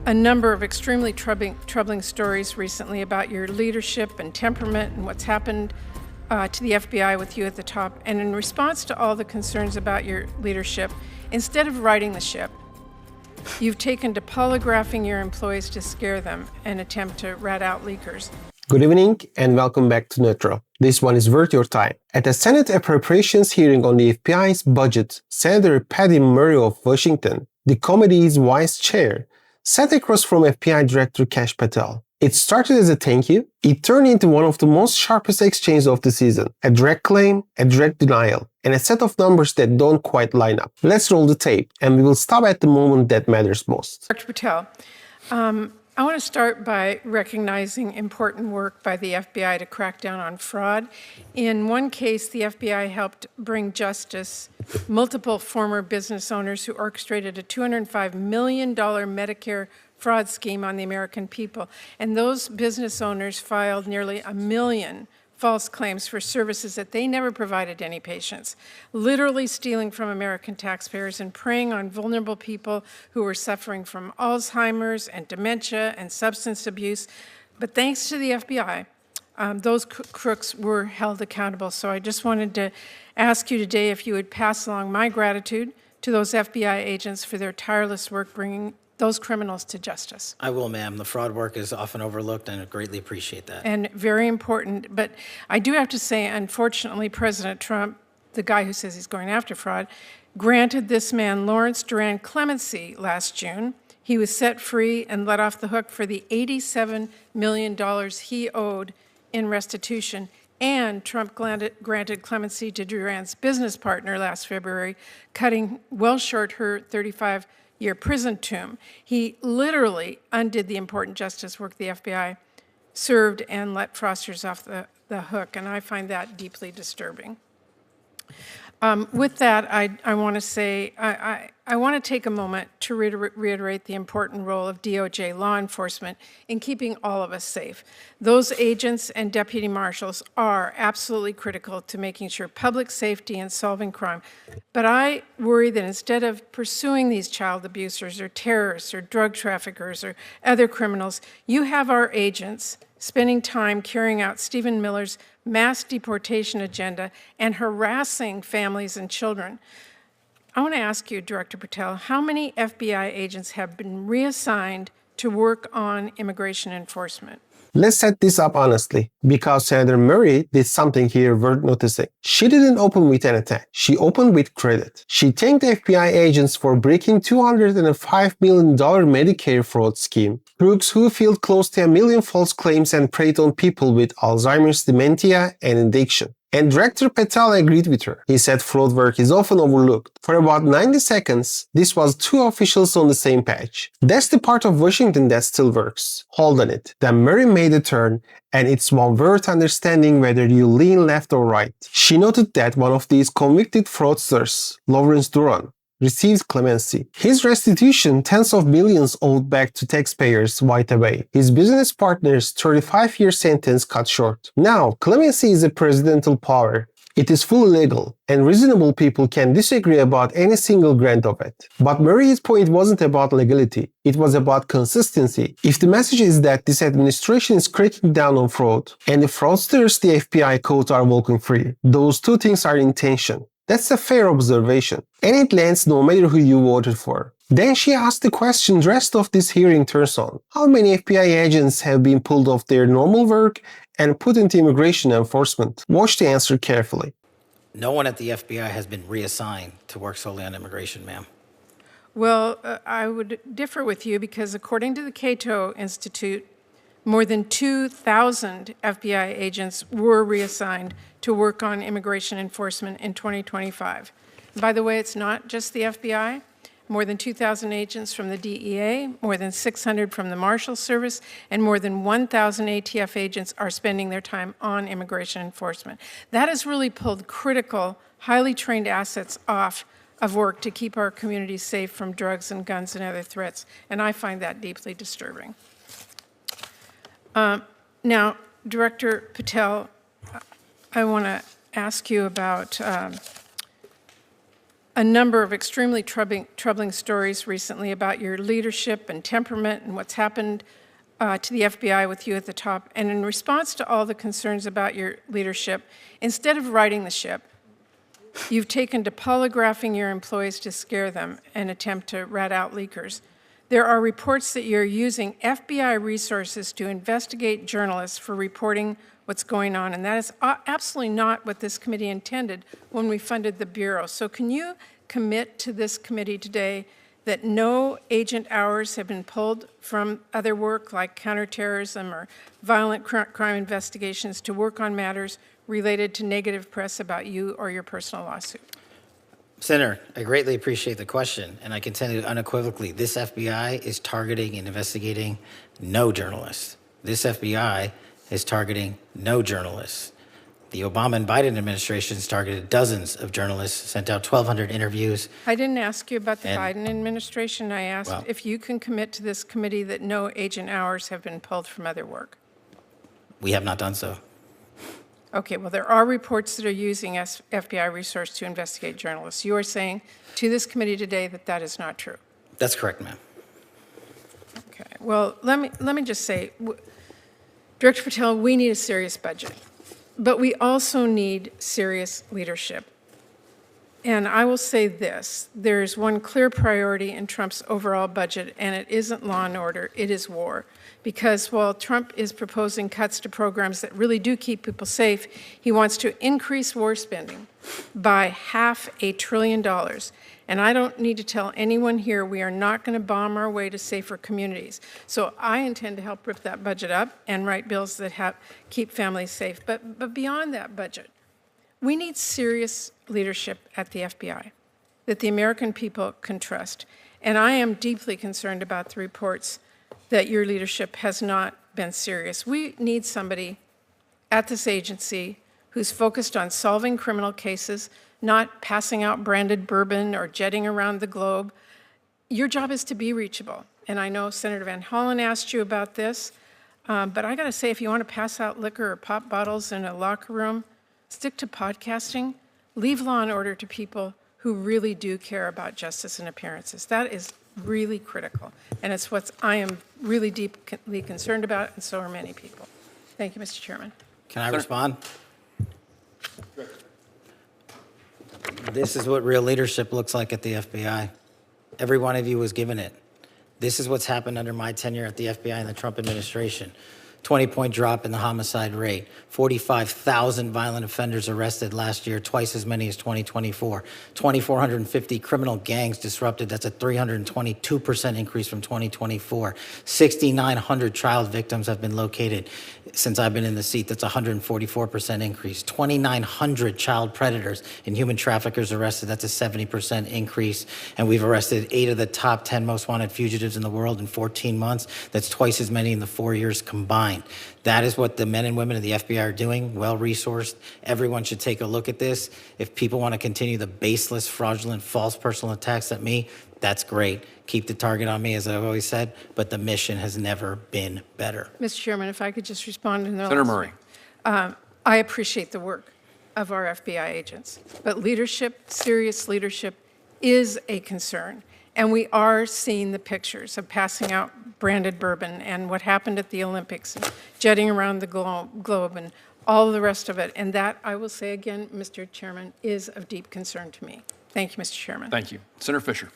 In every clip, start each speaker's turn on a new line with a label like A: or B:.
A: a number of extremely troubling stories recently about your leadership and temperament and what's happened to the FBI with you at the top. And in response to all the concerns about your leadership, instead of righting the ship, you've taken to polygraphing your employees to scare them and attempt to rat out leakers.
B: Good evening and welcome back to Neutral. This one is worth your time. At a Senate appropriations hearing on the FBI's budget, Senator Patty Murray of Washington, the committee's vice chair, sat across from FBI Director Kash Patel. It started as a thank you. It turned into one of the most sharpest exchanges of the season. A direct claim, a direct denial, and a set of numbers that don't quite line up. Let's roll the tape, and we will stop at the moment that matters most.
A: Dr. Patel, I want to start by recognizing important work by the FBI to crack down on fraud. In one case, the FBI helped bring justice multiple former business owners who orchestrated a $205 million Medicare fraud scheme on the American people. And those business owners filed nearly 1 million false claims for services that they never provided to any patients, literally stealing from American taxpayers and preying on vulnerable people who were suffering from Alzheimer's and dementia and substance abuse. But thanks to the FBI, those crooks were held accountable. So I just wanted to ask you today if you would pass along my gratitude to those FBI agents for their tireless work bringing those criminals to justice.
C: I will, ma'am. The fraud work is often overlooked, and I greatly appreciate that.
A: And very important. But I do have to say, unfortunately, President Trump, the guy who says he's going after fraud, granted this man, Lawrence Duran, clemency last June. He was set free and let off the hook for the $87 million he owed in restitution. And Trump granted clemency to Duran's business partner last February, cutting well short her 35-year prison term. He literally undid the important justice work the FBI served and let fraudsters off the hook, and I find that deeply disturbing. With that, I want to say, I want to take a moment to reiterate the important role of DOJ law enforcement in keeping all of us safe. Those agents and deputy marshals are absolutely critical to making sure public safety and solving crime. But I worry that instead of pursuing these child abusers or terrorists or drug traffickers or other criminals, you have our agents spending time carrying out Stephen Miller's mass deportation agenda and harassing families and children. I want to ask you, Director Patel, how many FBI agents have been reassigned to work on immigration enforcement?
B: Let's set this up honestly, because Senator Murray did something here worth noticing. She didn't open with an attack, she opened with credit. She thanked FBI agents for breaking $205 million Medicare fraud scheme, crooks who filed close to 1 million false claims and preyed on people with Alzheimer's, dementia, and addiction. And Director Patel agreed with her. He said fraud work is often overlooked. For about 90 seconds, this was two officials on the same page. That's the part of Washington that still works. Hold on it. Then Murray made a turn, and it's one worth understanding whether you lean left or right. She noted that one of these convicted fraudsters, Lawrence Duran, received clemency. His restitution, tens of millions owed back to taxpayers, wiped away. His business partner's 35-year sentence cut short. Now, clemency is a presidential power. It is fully legal, and reasonable people can disagree about any single grant of it. But Murray's point wasn't about legality, it was about consistency. If the message is that this administration is cracking down on fraud, and the fraudsters the FBI caught are walking free, those two things are in tension. That's a fair observation, and it lands no matter who you voted for. Then she asked the question the rest of this hearing turns on. How many FBI agents have been pulled off their normal work and put into immigration enforcement? Watch the answer carefully.
C: No one at the FBI has been reassigned to work solely on immigration, ma'am.
A: Well, I would differ with you because according to the Cato Institute, more than 2,000 FBI agents were reassigned to work on immigration enforcement in 2025. By the way, it's not just the FBI. More than 2,000 agents from the DEA, more than 600 from the Marshal Service, and more than 1,000 ATF agents are spending their time on immigration enforcement. That has really pulled critical, highly trained assets off of work to keep our communities safe from drugs and guns and other threats, and I find that deeply disturbing. Now, Director Patel, I want to ask you about a number of extremely troubling stories recently about your leadership and temperament and what's happened to the FBI with you at the top. And in response to all the concerns about your leadership, instead of righting the ship, you've taken to polygraphing your employees to scare them and attempt to rat out leakers. There are reports that you're using FBI resources to investigate journalists for reporting what's going on, and that is absolutely not what this committee intended when we funded the Bureau. So can you commit to this committee today that no agent hours have been pulled from other work like counterterrorism or violent crime investigations to work on matters related to negative press about you or your personal lawsuit?
C: Senator, I greatly appreciate the question, and I can tell you unequivocally, this FBI is targeting and investigating no journalists. This FBI is targeting no journalists. The Obama and Biden administrations targeted dozens of journalists, sent out 1,200 interviews.
A: I didn't ask you about the Biden administration. I asked
C: Well,
A: if you can commit to this committee that no agent hours have been pulled from other work.
C: We have not done so.
A: Okay, well, there are reports that are using FBI resources to investigate journalists. You are saying to this committee today that that is not true.
C: That's correct, ma'am.
A: Okay, well, let me just say, Director Patel, we need a serious budget, but we also need serious leadership. And I will say this, there's one clear priority in Trump's overall budget, and it isn't law and order, it is war. Because while Trump is proposing cuts to programs that really do keep people safe, he wants to increase war spending by $500 billion. And I don't need to tell anyone here we are not going to bomb our way to safer communities. So I intend to help rip that budget up and write bills that keep families safe. But beyond that budget, we need serious leadership at the FBI that the American people can trust. And I am deeply concerned about the reports that your leadership has not been serious. We need somebody at this agency who's focused on solving criminal cases, not passing out branded bourbon or jetting around the globe. Your job is to be reachable. And I know Senator Van Hollen asked you about this, but I gotta say, if you want to pass out liquor or pop bottles in a locker room, stick to podcasting, leave law and order to people who really do care about justice and appearances. That is really critical, and it's what I am really deeply concerned about, and so are many people. Thank you, Mr. Chairman.
C: Can I respond? This is what real leadership looks like at the FBI. Every one of you was given it. This is what's happened under my tenure at the FBI and the Trump administration. 20-point drop in the homicide rate, 45,000 violent offenders arrested last year, twice as many as 2024, 2,450 criminal gangs disrupted, that's a 322% increase from 2024, 6,900 child victims have been located since I've been in the seat, that's a 144% increase, 2,900 child predators and human traffickers arrested, that's a 70% increase, and we've arrested 8 of the top 10 most wanted fugitives in the world in 14 months, that's twice as many in the 4 years combined. That is what the men and women of the FBI are doing, well-resourced. Everyone should take a look at this. If people want to continue the baseless, fraudulent, false personal attacks at me, that's great. Keep the target on me, as I've always said, but the mission has never been better.
A: Mr. Chairman, if I could just respond to
D: Senator Murray.
A: I appreciate the work of our FBI agents, but leadership, serious leadership, is a concern. And we are seeing the pictures of passing out branded bourbon and what happened at the Olympics and jetting around the globe and all the rest of it. And that, I will say again, Mr. Chairman, is of deep concern to me. Thank you, Mr. Chairman.
D: Thank you. Senator Fisher.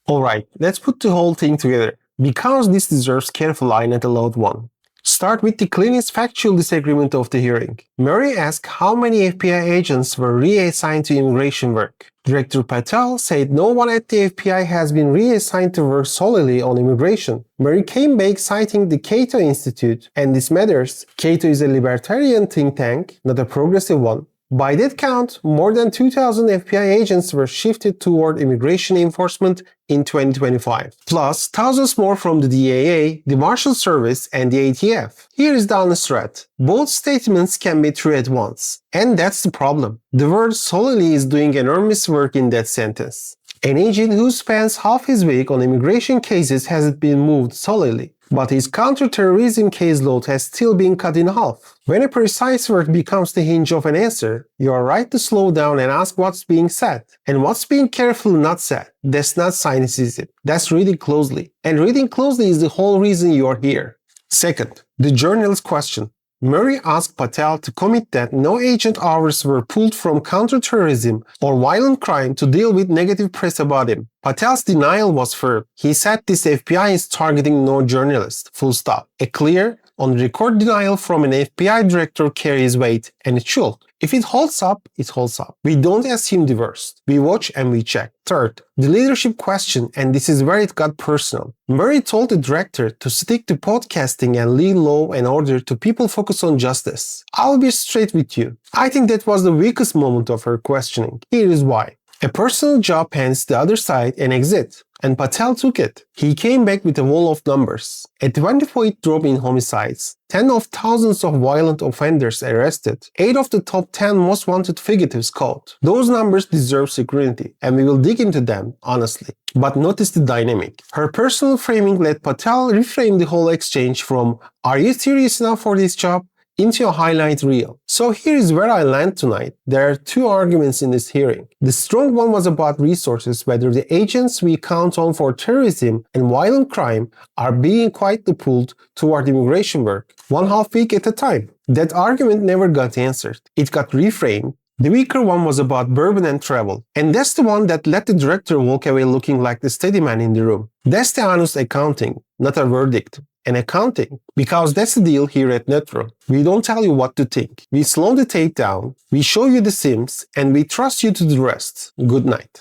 B: All right, let's put the whole thing together, because this deserves careful eye, not a loud one. Start with the cleanest factual disagreement of the hearing. Murray asked how many FBI agents were reassigned to immigration work. Director Patel said no one at the FBI has been reassigned to work solely on immigration. Murray came back citing the Cato Institute, and this matters. Cato is a libertarian think tank, not a progressive one. By that count, more than 2,000 FBI agents were shifted toward immigration enforcement in 2025, plus thousands more from the DAA, the Marshal Service, and the ATF. Here is the honest threat. Both statements can be true at once, and that's the problem. The word solely is doing enormous work in that sentence. An agent who spends half his week on immigration cases hasn't been moved solely. but his counterterrorism caseload has still been cut in half. When a precise word becomes the hinge of an answer, you are right to slow down and ask what's being said. And what's being carefully not said. That's not cynicism. That's reading closely. And reading closely is the whole reason you are here. Second, the journalist question. Murray asked Patel to commit that no agent hours were pulled from counterterrorism or violent crime to deal with negative press about him. Patel's denial was firm. He said this FBI is targeting no journalist. Full stop. A clear, on-record denial from an FBI director carries weight, and it should. If it holds up, it holds up. We don't assume the worst. We watch and we check. Third, the leadership question, and this is where it got personal. Murray told the director to stick to podcasting and leave law and order to people focus on justice. I'll be straight with you. I think that was the weakest moment of her questioning. Here is why. A personal job hands the other side an exit, and Patel took it. He came back with a wall of numbers. A 20-point drop in homicides, 10 of thousands of violent offenders arrested, 8 of the top 10 most wanted fugitives caught. Those numbers deserve scrutiny, and we will dig into them, honestly. But notice the dynamic. Her personal framing let Patel reframe the whole exchange from, "Are you serious enough for this job?" into a highlight reel. So here is where I land tonight. There are two arguments in this hearing. The strong one was about resources, whether the agents we count on for terrorism and violent crime are being quietly pulled toward immigration work, 1/2 week at a time. That argument never got answered. It got reframed. The weaker one was about bourbon and travel. And that's the one that let the director walk away looking like the steady man in the room. That's the honest accounting, not a verdict. And accounting, because that's the deal here at Netro. We don't tell you what to think. We slow the tape down, we show you the sims, and we trust you to the rest. Good night.